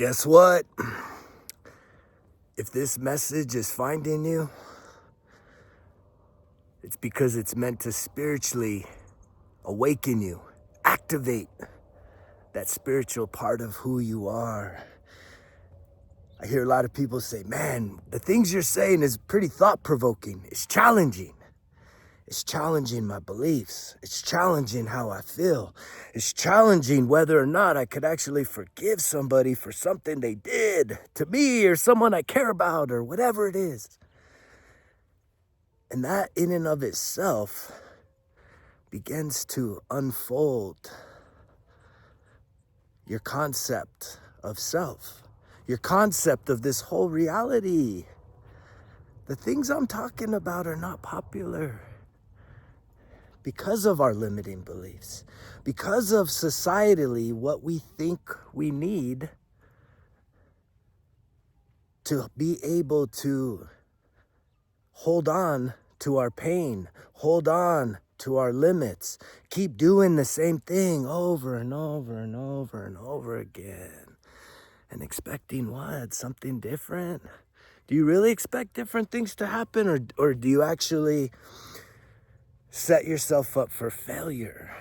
Guess what? If this message is finding you, it's because it's meant to spiritually awaken you, activate that spiritual part of who you are. I hear a lot of people say, man, the things you're saying is pretty thought-provoking. It's challenging. It's challenging my beliefs. It's challenging how I feel. It's challenging whether or not I could actually forgive somebody for something they did to me or someone I care about or whatever it is. And that in and of itself begins to unfold your concept of self, your concept of this whole reality. The things I'm talking about are not popular because of our limiting beliefs, because of societally what we think we need to be able to hold on to our pain, hold on to our limits, keep doing the same thing over and over and over and over again, and expecting what? Something different? Do you really expect different things to happen, or do you actually set yourself up for failure?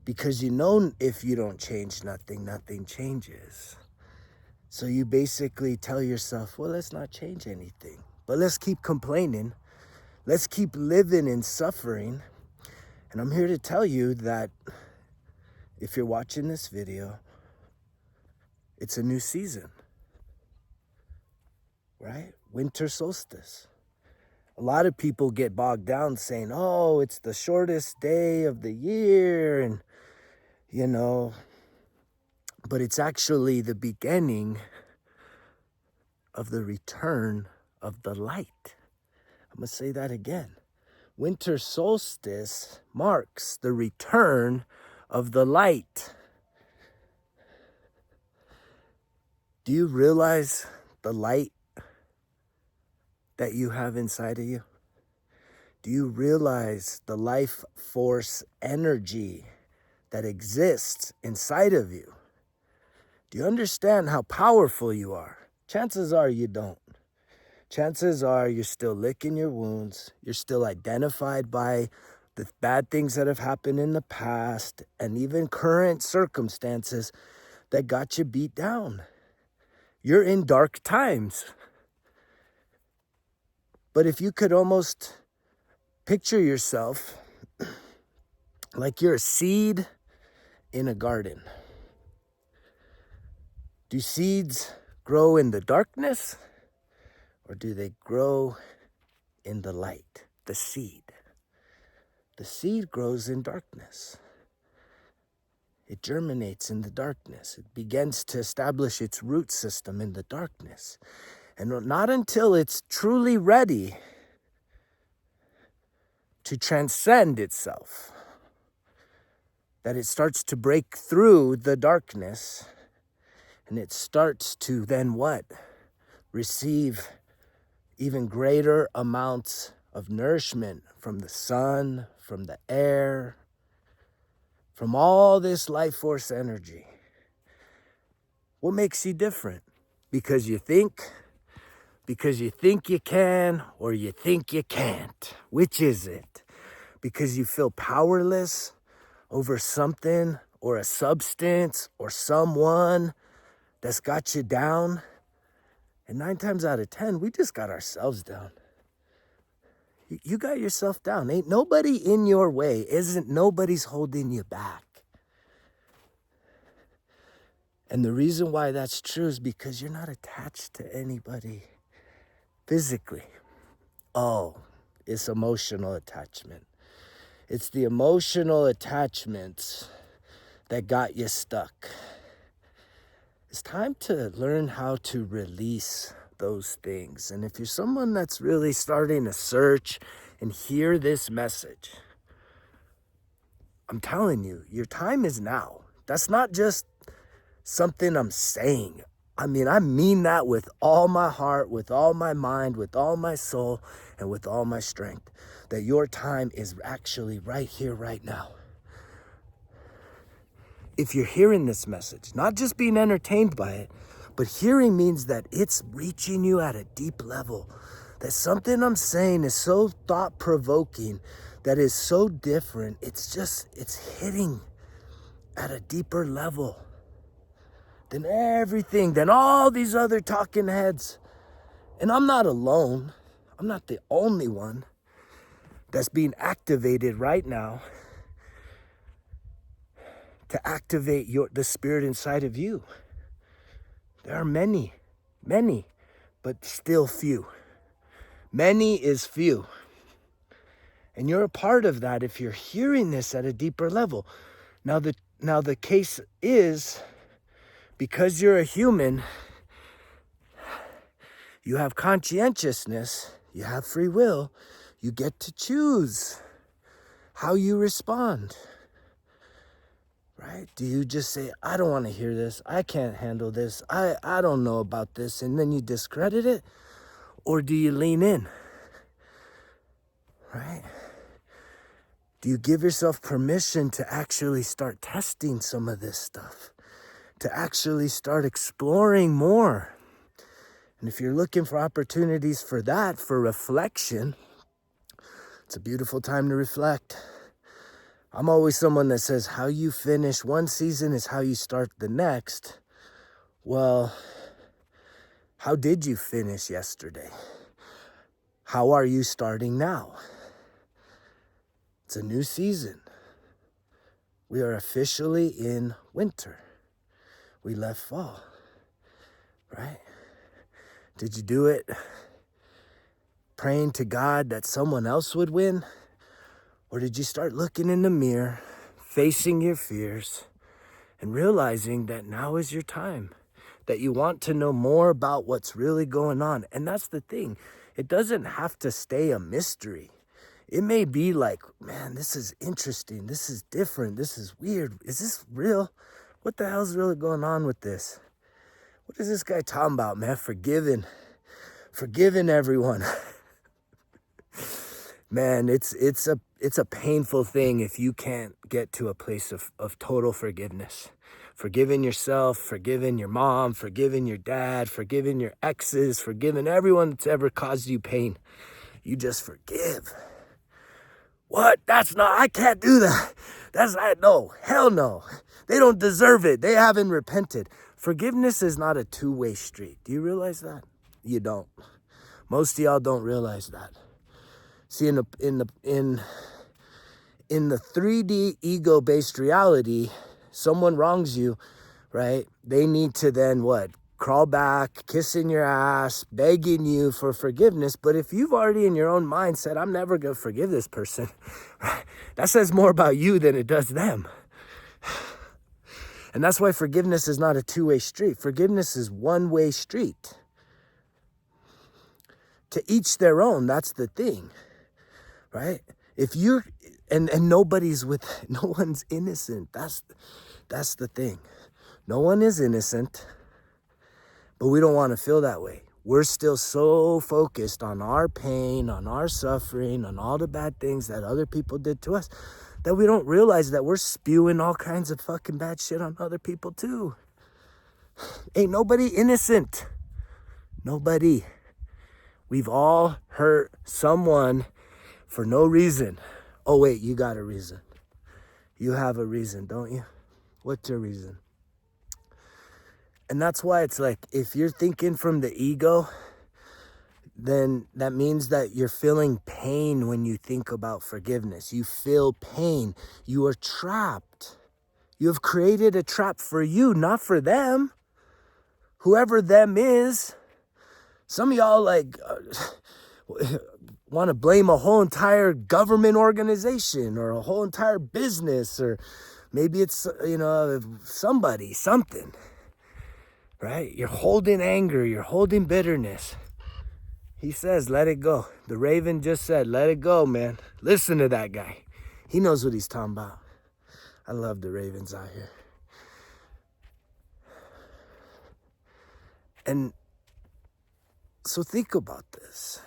Because you know if you don't change nothing changes. So you basically tell yourself, well, let's not change anything, but let's keep complaining. Let's keep living in suffering. And I'm here to tell you that if you're watching this video, it's a new season, right? Winter solstice. A lot of people get bogged down saying, oh, it's the shortest day of the year, and but it's actually the beginning of the return of the light. I'm going to say that again. Winter solstice marks the return of the light. Do you realize the light that you have inside of you? Do you realize the life force energy that exists inside of you? Do you understand how powerful you are? Chances are you don't. Chances are you're still licking your wounds. You're still identified by the bad things that have happened in the past and even current circumstances that got you beat down. You're in dark times. But if you could almost picture yourself like you're a seed in a garden. Do seeds grow in the darkness, or do they grow in the light? The seed. The seed grows in darkness. It germinates in the darkness. It begins to establish its root system in the darkness. And not until it's truly ready to transcend itself, that it starts to break through the darkness, and it starts to then what? Receive even greater amounts of nourishment from the sun, from the air, from all this life force energy. What makes you different? Because you think you can, or you think you can't. Which is it? Because you feel powerless over something or a substance or someone that's got you down. And 9 times out of 10, we just got ourselves down. You got yourself down. Ain't nobody in your way. Nobody's holding you back. And the reason why that's true is because you're not attached to anybody physically. Oh, it's emotional attachment. It's the emotional attachments that got you stuck. It's time to learn how to release those things. And if you're someone that's really starting to search and hear this message, I'm telling you, your time is now. That's not just something I'm saying. I mean that with all my heart, with all my mind, with all my soul, and with all my strength. That your time is actually right here, right now. if you're hearing this message, not just being entertained by it, but hearing means that it's reaching you at a deep level, that something I'm saying is so thought-provoking, that is so different. It's hitting at a deeper level than everything, than all these other talking heads. And I'm not alone. I'm not the only one that's being activated right now to activate the spirit inside of you. There are many, but still few. Many is few. And you're a part of that if you're hearing this at a deeper level. Now the case is, because you're a human, you have conscientiousness, you have free will, you get to choose how you respond. Right? Do you just say, I don't want to hear this, I can't handle this, I don't know about this, and then you discredit it? Or do you lean in? Right? Do you give yourself permission to actually start testing some of this stuff? To actually start exploring more? And if you're looking for opportunities for that, for reflection, it's a beautiful time to reflect. I'm always someone that says how you finish one season is how you start the next. Well, how did you finish yesterday? How are you starting now? It's a new season. We are officially in winter. We left fall, right? Did you do it praying to God that someone else would win? Or did you start looking in the mirror, facing your fears, and realizing that now is your time, that you want to know more about what's really going on? And that's the thing. It doesn't have to stay a mystery. It may be like, man, this is interesting. This is different. This is weird. Is this real? What the hell's really going on with this? What is this guy talking about, man? Forgiving everyone. Man, it's a painful thing if you can't get to a place of total forgiveness. Forgiving yourself, forgiving your mom, forgiving your dad, forgiving your exes, forgiving everyone that's ever caused you pain. You just forgive. What? I can't do that. No, hell no. They don't deserve it. They haven't repented. Forgiveness is not a two-way street. Do you realize that? You don't. Most of y'all don't realize that. See, in the 3D ego-based reality, someone wrongs you, right? They need to then what? Crawl back, kissing your ass, begging you for forgiveness. But if you've already in your own mind said, I'm never going to forgive this person, that says more about you than it does them. And that's why forgiveness is not a two-way street. Forgiveness is one-way street. To each their own, that's the thing. Right? If you're, and no one's innocent. That's the thing. No one is innocent, but we don't want to feel that way. We're still so focused on our pain, on our suffering, on all the bad things that other people did to us, that we don't realize that we're spewing all kinds of fucking bad shit on other people too. Ain't nobody innocent. Nobody. We've all hurt someone for no reason. Oh, wait, you got a reason. You have a reason, don't you? What's your reason? And that's why it's like, if you're thinking from the ego, then that means that you're feeling pain when you think about forgiveness. You feel pain. You are trapped. You have created a trap for you, not for them. Whoever them is. Some of y'all want to blame a whole entire government organization or a whole entire business, or maybe it's, somebody, something, right? You're holding anger, you're holding bitterness. He says, let it go. The Raven just said, let it go, man. Listen to that guy. He knows what he's talking about. I love the Ravens out here. And so think about this.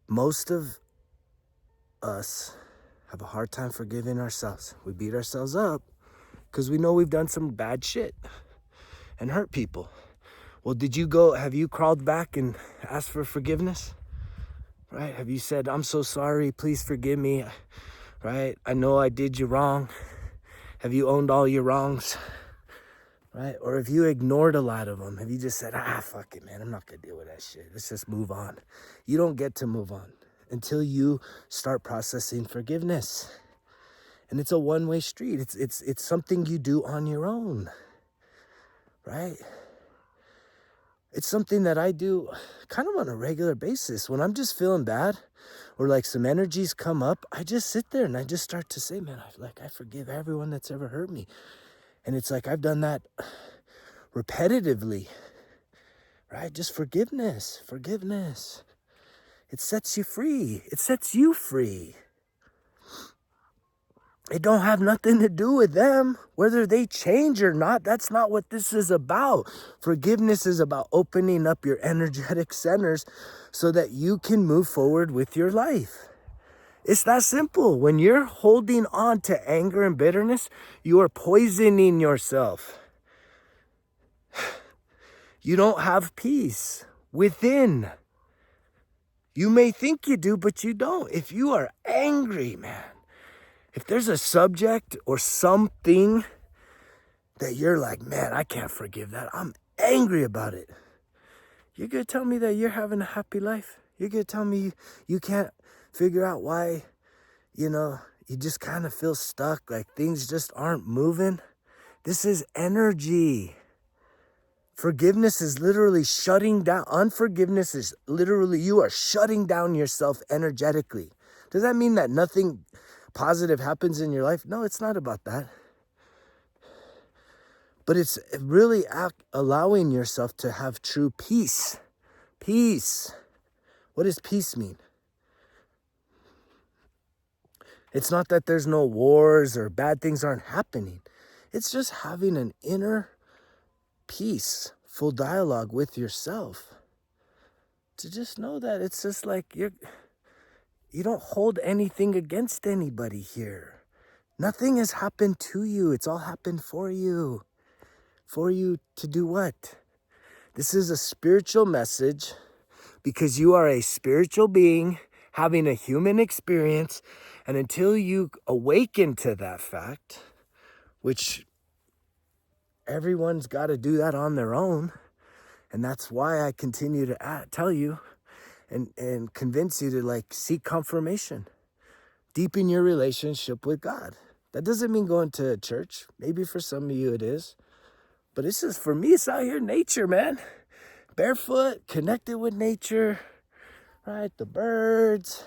Most of us have a hard time forgiving ourselves. We beat ourselves up because we know we've done some bad shit and hurt people. Well, have you crawled back and asked for forgiveness? Right? Have you said, I'm so sorry, please forgive me, right? I know I did you wrong. Have you owned all your wrongs? Right? Or have you ignored a lot of them? Have you just said, fuck it, man, I'm not gonna deal with that shit. Let's just move on. You don't get to move on until you start processing forgiveness. And it's a one-way street. It's something you do on your own, right? It's something that I do kind of on a regular basis. When I'm just feeling bad or like some energies come up, I just sit there and I just start to say, man, I forgive everyone that's ever hurt me. And it's like I've done that repetitively, right? Just forgiveness. It sets you free. It sets you free. It don't have nothing to do with them, whether they change or not. That's not what this is about. Forgiveness is about opening up your energetic centers so that you can move forward with your life. It's that simple. When you're holding on to anger and bitterness, you are poisoning yourself. You don't have peace within. You may think you do, but you don't. If you are angry, man, if there's a subject or something that you're like, man, I can't forgive that, I'm angry about it, you're going to tell me that you're having a happy life? You're going to tell me you can't figure out why, you just kind of feel stuck, like things just aren't moving? This is energy. Forgiveness is literally shutting down. Unforgiveness is literally, you are shutting down yourself energetically. Does that mean that nothing positive happens in your life? No, it's not about that. But it's really allowing yourself to have true peace. Peace. What does peace mean? It's not that there's no wars or bad things aren't happening. It's just having an inner peaceful dialogue with yourself. To just know that it's just like you don't hold anything against anybody here. Nothing has happened to you. It's all happened for you. For you to do what? This is a spiritual message because you are a spiritual being having a human experience. And until you awaken to that fact, which everyone's got to do that on their own. And that's why I continue to tell you and convince you to seek confirmation. Deepen your relationship with God. That doesn't mean going to church. Maybe for some of you it is. But it's just, for me, it's out here nature, man. Barefoot, connected with nature, right? The birds,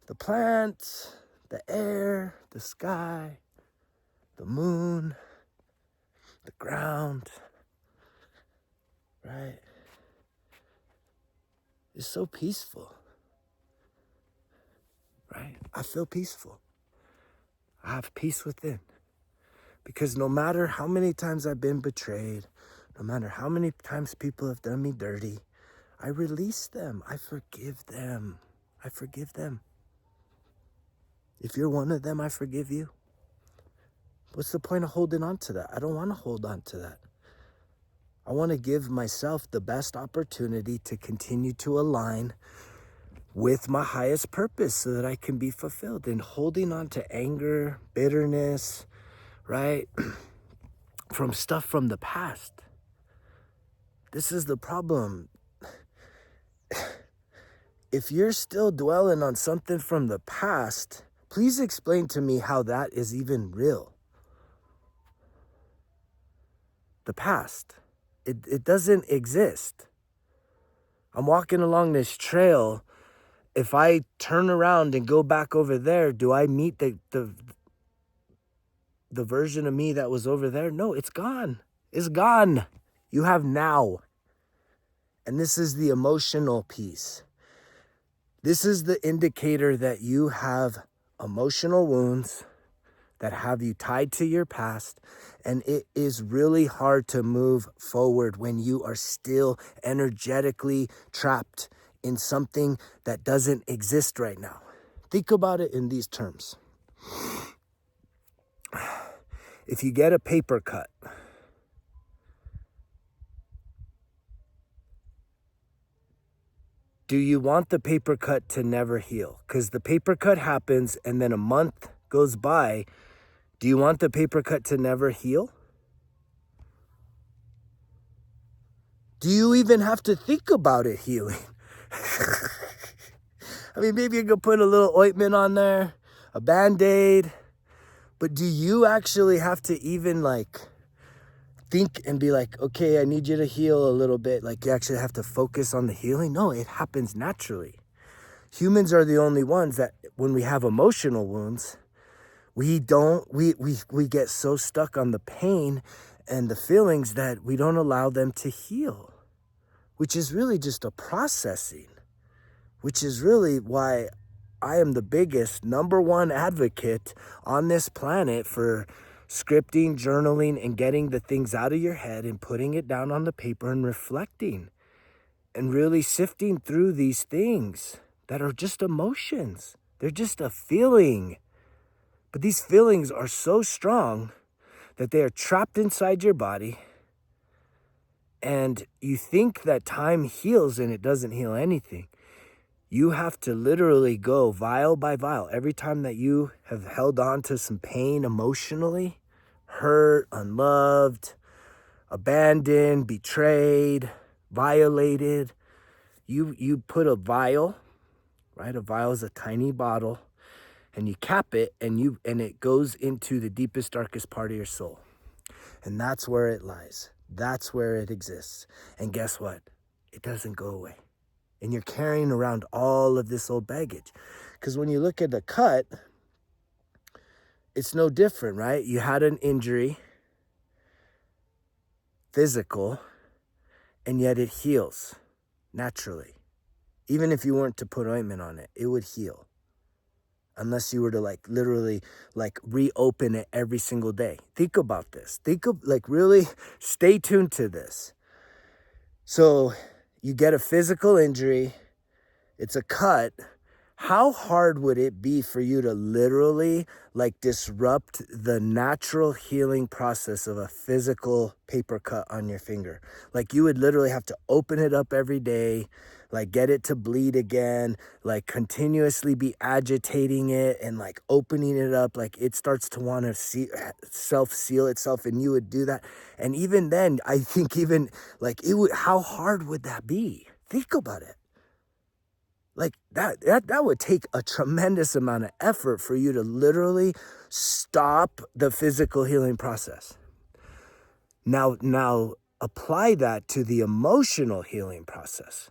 the plants, the air, the sky, the moon, the ground, right? It's so peaceful, right? I feel peaceful. I have peace within. Because no matter how many times I've been betrayed, no matter how many times people have done me dirty, I release them. I forgive them. I forgive them. If you're one of them, I forgive you. What's the point of holding on to that? I don't want to hold on to that. I want to give myself the best opportunity to continue to align with my highest purpose so that I can be fulfilled. And holding on to anger, bitterness, right? From stuff from the past. This is the problem. If you're still dwelling on something from the past, please explain to me how that is even real. The past. It doesn't exist. I'm walking along this trail. If I turn around and go back over there, do I meet the version of me that was over there? No, it's gone. It's gone. You have now. And this is the emotional piece. This is the indicator that you have emotional wounds that have you tied to your past. And it is really hard to move forward when you are still energetically trapped in something that doesn't exist right now. Think about it in these terms. If you get a paper cut, do you want the paper cut to never heal? Because the paper cut happens and then a month goes by. Do you want the paper cut to never heal? Do you even have to think about it healing? I mean, maybe you could put a little ointment on there, a Band-Aid, but do you actually have to even like think and be like, okay, I need you to heal a little bit? Like you actually have to focus on the healing? No, it happens naturally. Humans are the only ones that when we have emotional wounds, we get so stuck on the pain and the feelings that we don't allow them to heal, which is really just a processing, which is really why I am the biggest number one advocate on this planet for scripting, journaling, and getting the things out of your head and putting it down on the paper and reflecting and really sifting through these things that are just emotions. They're just a feeling. But these feelings are so strong that they are trapped inside your body. And you think that time heals and it doesn't heal anything. You have to literally go vial by vial. Every time that you have held on to some pain emotionally, hurt, unloved, abandoned, betrayed, violated, you put a vial, right? A vial is a tiny bottle, and you cap it and it goes into the deepest, darkest part of your soul. And that's where it lies. That's where it exists. And guess what? It doesn't go away. And you're carrying around all of this old baggage. Because when you look at the cut, it's no different, right? You had an injury, physical, and yet it heals naturally. Even if you weren't to put ointment on it, it would heal. Unless you were to like literally like reopen it every single day. Think about this. Really stay tuned to this. So you get a physical injury, it's a cut. How hard would it be for you to literally like disrupt the natural healing process of a physical paper cut on your finger? Like you would literally have to open it up every day, like get it to bleed again, like continuously be agitating it and like opening it up. Like it starts to want to self-seal itself, and you would do that. And even then, I think even like how hard would that be? Think about it. Like that would take a tremendous amount of effort for you to literally stop the physical healing process. Now apply that to the emotional healing process.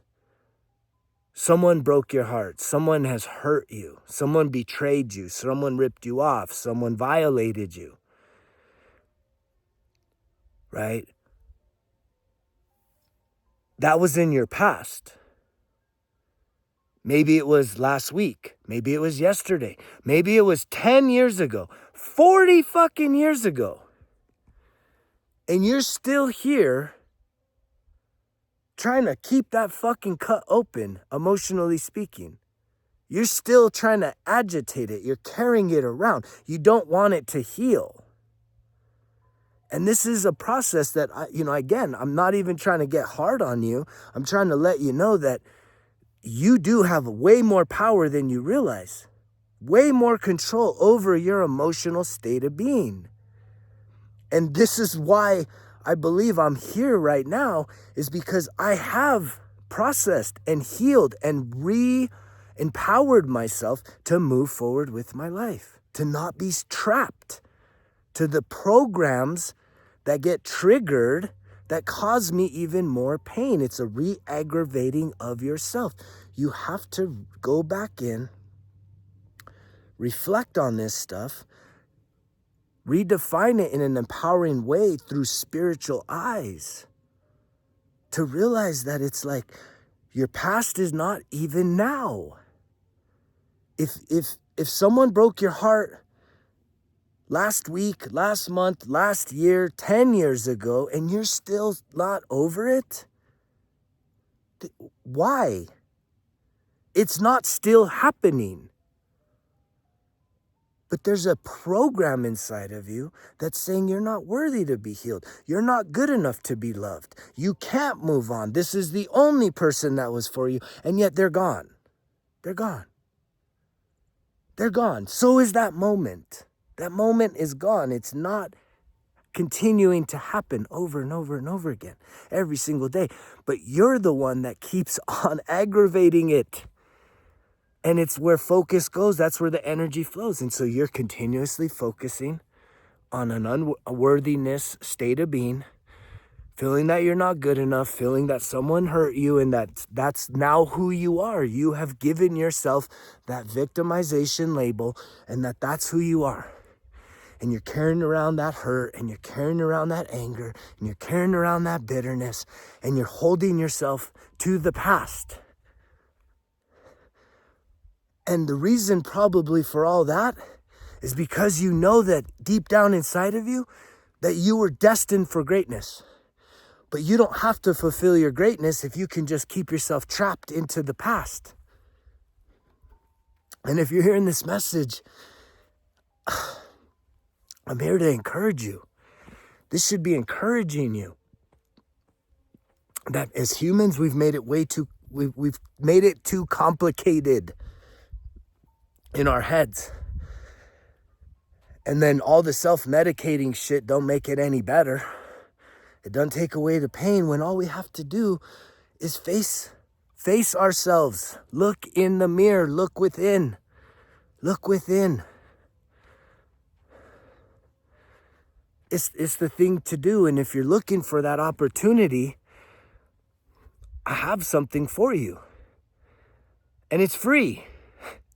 Someone broke your heart. Someone has hurt you. Someone betrayed you. Someone ripped you off. Someone violated you. Right? That was in your past. Maybe it was last week. Maybe it was yesterday. Maybe it was 10 years ago. 40 fucking years ago. And you're still here trying to keep that fucking cut open, emotionally speaking. You're still trying to agitate it. You're carrying it around. You don't want it to heal. And this is a process that, again, I'm not even trying to get hard on you. I'm trying to let you know that you do have way more power than you realize. Way more control over your emotional state of being. And this is why I believe I'm here right now, is because I have processed and healed and empowered myself to move forward with my life, to not be trapped to the programs that get triggered that cause me even more pain. It's a re-aggravating of yourself. You have to go back in, reflect on this stuff, redefine it in an empowering way through spiritual eyes, to realize that it's like your past is not even now. If someone broke your heart last week, last month, last year, 10 years ago, and you're still not over it, why? It's not still happening. But there's a program inside of you that's saying you're not worthy to be healed. You're not good enough to be loved. You can't move on. This is the only person that was for you. And yet they're gone. They're gone. They're gone. So is that moment. That moment is gone. It's not continuing to happen over and over and over again every single day. But you're the one that keeps on aggravating it. And it's where focus goes. That's where the energy flows. And so you're continuously focusing on an unworthiness state of being, feeling that you're not good enough, feeling that someone hurt you, and that's now who you are. You have given yourself that victimization label, and that's who you are. And you're carrying around that hurt, and you're carrying around that anger, and you're carrying around that bitterness, and you're holding yourself to the past. And the reason probably for all that is because you know that deep down inside of you that you were destined for greatness. But you don't have to fulfill your greatness if you can just keep yourself trapped into the past. And if you're hearing this message, I'm here to encourage you. This should be encouraging you. That as humans, we've made it we've made it too complicated in our heads. And then all the self-medicating shit don't make it any better. It doesn't take away the pain when all we have to do is face ourselves. Look in the mirror, look within. Look within. It's the thing to do. And if you're looking for that opportunity, I have something for you. And it's free.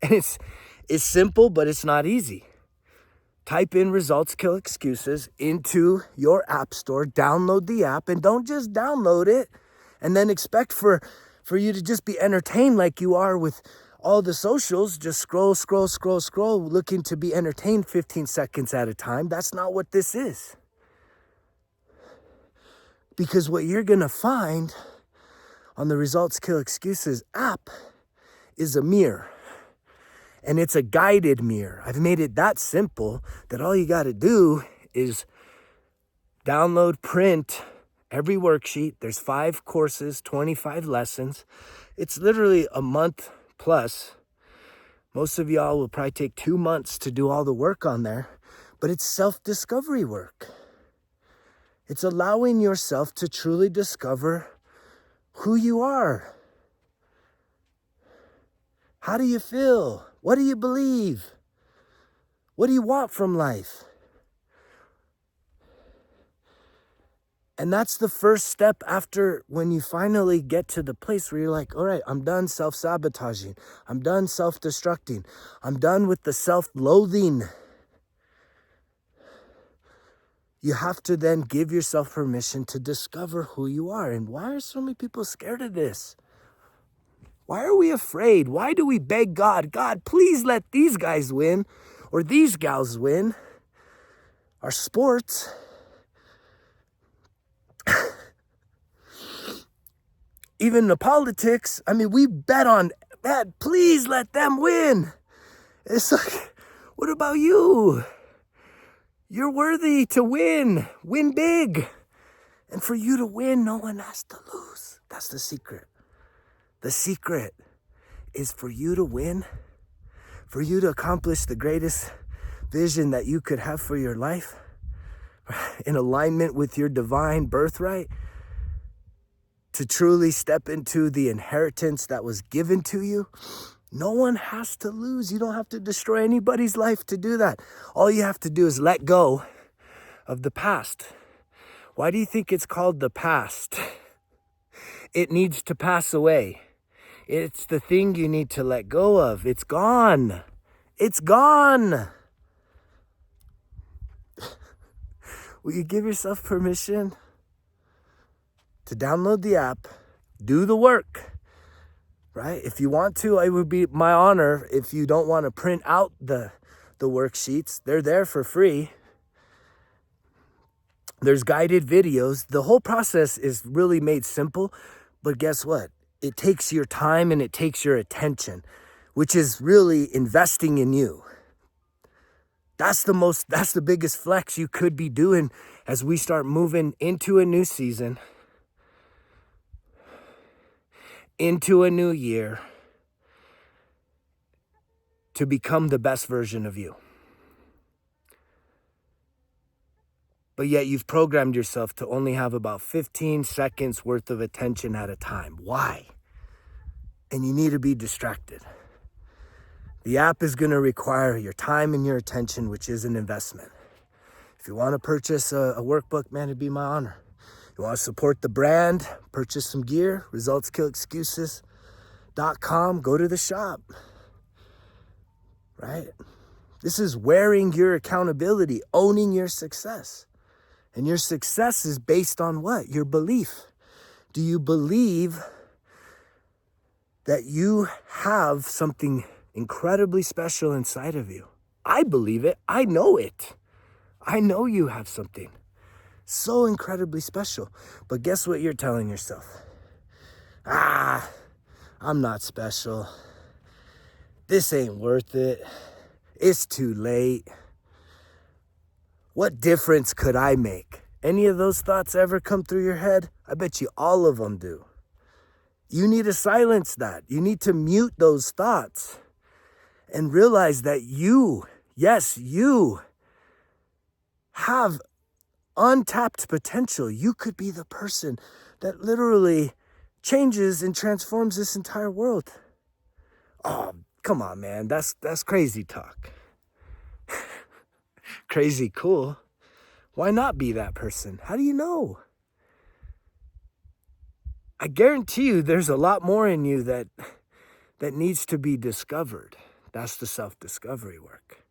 And it's simple, but it's not easy. Type in Results Kill Excuses into your app store, download the app, and don't just download it and then expect for you to just be entertained like you are with all the socials. Just scroll, looking to be entertained 15 seconds at a time. That's not what this is. Because what you're going to find on the Results Kill Excuses app is a mirror. And it's a guided mirror. I've made it that simple that all you got to do is download, print every worksheet. There's 5 courses, 25 lessons. It's literally a month plus. Most of y'all will probably take 2 months to do all the work on there, but it's self-discovery work. It's allowing yourself to truly discover who you are. How do you feel? What do you believe? What do you want from life? And that's the first step after when you finally get to the place where you're like, all right, I'm done self-sabotaging. I'm done self-destructing. I'm done with the self-loathing. You have to then give yourself permission to discover who you are. And why are so many people scared of this? Why are we afraid? Why do we beg God, please let these guys win or these gals win? Our sports. Even the politics. I mean, we bet on that. Please let them win. It's like, what about you? You're worthy to win. Win big. And for you to win, no one has to lose. That's the secret. The secret is for you to win, for you to accomplish the greatest vision that you could have for your life, in alignment with your divine birthright, to truly step into the inheritance that was given to you. No one has to lose. You don't have to destroy anybody's life to do that. All you have to do is let go of the past. Why do you think it's called the past? It needs to pass away. It's the thing you need to let go of. It's gone. It's gone. Will you give yourself permission to download the app, do the work, right? If you want to, it would be my honor. If you don't want to print out the worksheets, they're there for free. There's guided videos. The whole process is really made simple, but guess what? It takes your time and it takes your attention, which is really investing in you. That's the biggest flex you could be doing as we start moving into a new season, into a new year, to become the best version of you. But yet you've programmed yourself to only have about 15 seconds worth of attention at a time. Why? And you need to be distracted. The app is going to require your time and your attention, which is an investment. If you want to purchase a workbook, man, it'd be my honor. You want to support the brand, purchase some gear, resultskillexcuses.com, go to the shop, right? This is wearing your accountability, owning your success. And your success is based on what? Your belief. Do you believe that you have something incredibly special inside of you? I believe it. I know it. I know you have something so incredibly special. But guess what you're telling yourself? I'm not special. This ain't worth it. It's too late. What difference could I make? Any of those thoughts ever come through your head? I bet you all of them do. You need to silence that. You need to mute those thoughts and realize that you, yes, you have untapped potential. You could be the person that literally changes and transforms this entire world. Oh, come on, man. That's crazy talk. Crazy cool. Why not be that person? How do you know? I guarantee you there's a lot more in you that needs to be discovered. That's the self-discovery work.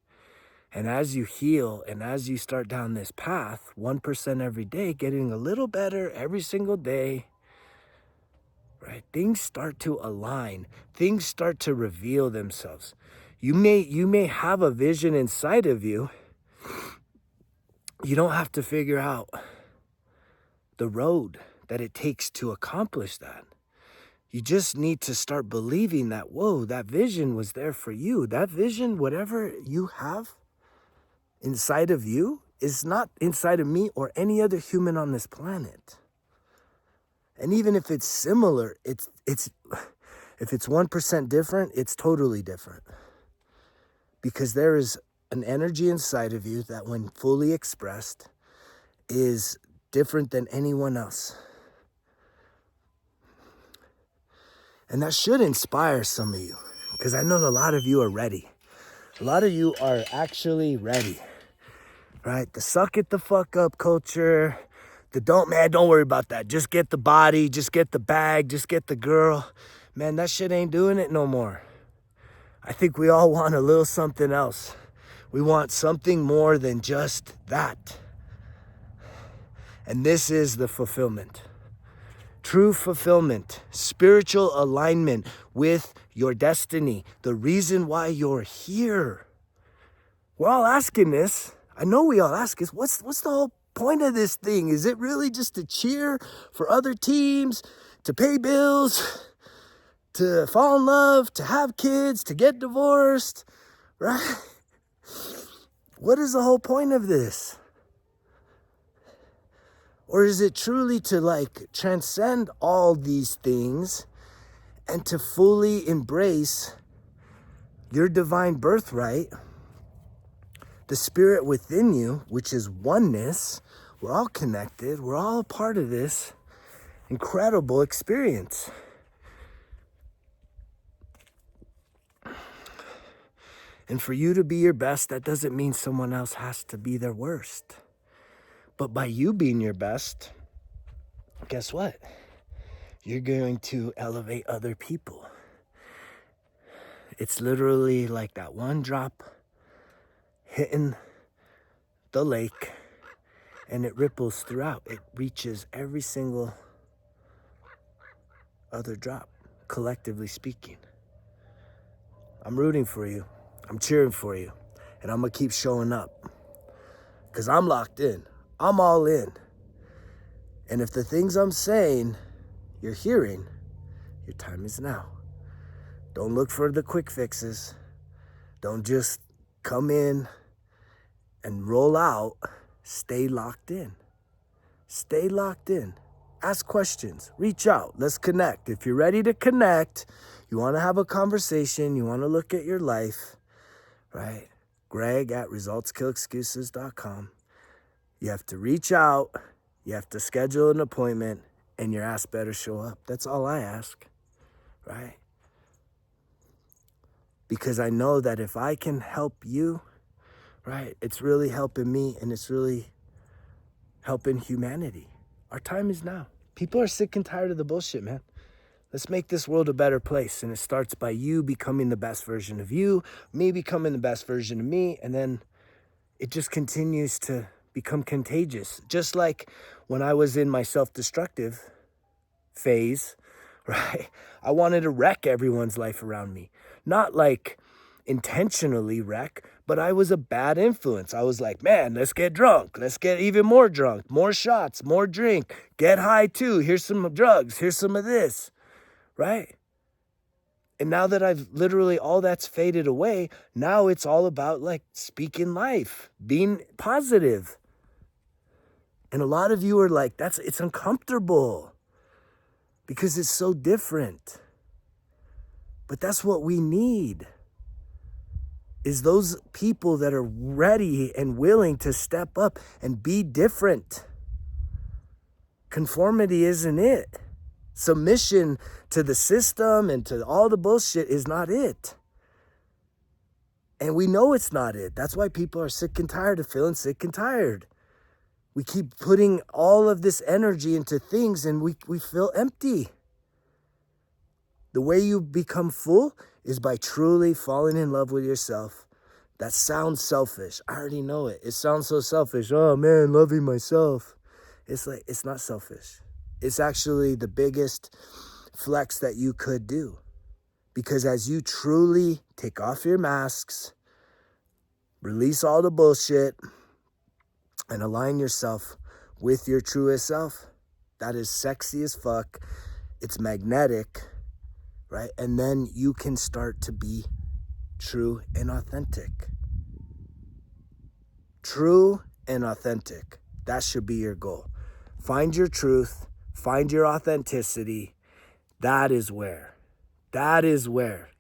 And as you heal and as you start down this path, 1% every day, getting a little better every single day, right? Things start to align. Things start to reveal themselves. You may have a vision inside of you. You don't have to figure out the road that it takes to accomplish that. You just need to start believing that, whoa, that vision was there for you. That vision, whatever you have inside of you, is not inside of me or any other human on this planet. And even if it's similar, if it's 1% different, it's totally different. Because there is an energy inside of you that, when fully expressed, is different than anyone else. And that should inspire some of you, because I know a lot of you are ready. A lot of you are actually ready, right? The suck it the fuck up culture, the don't worry about that. Just get the body, just get the bag, just get the girl. Man, that shit ain't doing it no more. I think we all want a little something else. We want something more than just that. And this is the fulfillment. True fulfillment, spiritual alignment with your destiny, the reason why you're here. We're all asking this. I know we all ask this. What's the whole point of this thing? Is it really just to cheer for other teams, to pay bills, to fall in love, to have kids, to get divorced, right? What is the whole point of this? Or is it truly to transcend all these things and to fully embrace your divine birthright, the spirit within you, which is oneness? We're all connected. We're all a part of this incredible experience. And for you to be your best, that doesn't mean someone else has to be their worst. But by you being your best, guess what? You're going to elevate other people. It's literally like that one drop hitting the lake, and it ripples throughout. It reaches every single other drop, collectively speaking. I'm rooting for you. I'm cheering for you. And I'm going to keep showing up. Because I'm locked in. I'm all in. And if the things I'm saying you're hearing, your time is now. Don't look for the quick fixes. Don't just come in and roll out, stay locked in. Stay locked in. Ask questions. Reach out. Let's connect. If you're ready to connect, you want to have a conversation, you want to look at your life, right? Greg@resultskillexcuses.com. You have to reach out. You have to schedule an appointment, and your ass better show up. That's all I ask, right? Because I know that if I can help you, right, it's really helping me, and it's really helping humanity. Our time is now. People are sick and tired of the bullshit, man. Let's make this world a better place. And it starts by you becoming the best version of you, me becoming the best version of me, and then it just continues to become contagious. Just like when I was in my self-destructive phase, right? I wanted to wreck everyone's life around me. Not like intentionally wreck, but I was a bad influence. I was like, man, let's get drunk. Let's get even more drunk, more shots, more drink, get high too. Here's some drugs. Here's some of this, right? And now that I've literally all that's faded away, now it's all about like speaking life, being positive. And a lot of you are like, it's uncomfortable because it's so different. But that's what we need. Is those people that are ready and willing to step up and be different. Conformity isn't it. Submission to the system and to all the bullshit is not it. And we know it's not it. That's why people are sick and tired of feeling sick and tired. We keep putting all of this energy into things and we feel empty. The way you become full is by truly falling in love with yourself. That sounds selfish. I already know it. It sounds so selfish. Oh man, loving myself. It's like, it's not selfish. It's actually the biggest flex that you could do. Because as you truly take off your masks, release all the bullshit, and align yourself with your truest self, that is sexy as fuck. It's magnetic. Right? And then you can start to be true and authentic. True and authentic. That should be your goal. Find your truth. Find your authenticity. That is where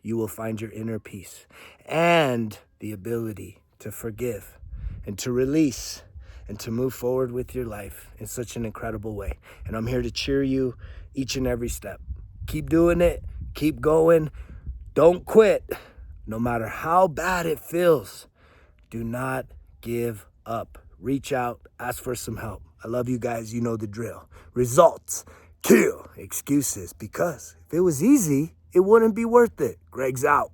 you will find your inner peace and the ability to forgive and to release and to move forward with your life in such an incredible way. And I'm here to cheer you each and every step. Keep doing it. Keep going. Don't quit. No matter how bad it feels, do not give up. Reach out. Ask for some help. I love you guys. You know the drill. Results kill excuses, because if it was easy, it wouldn't be worth it. Greg's out.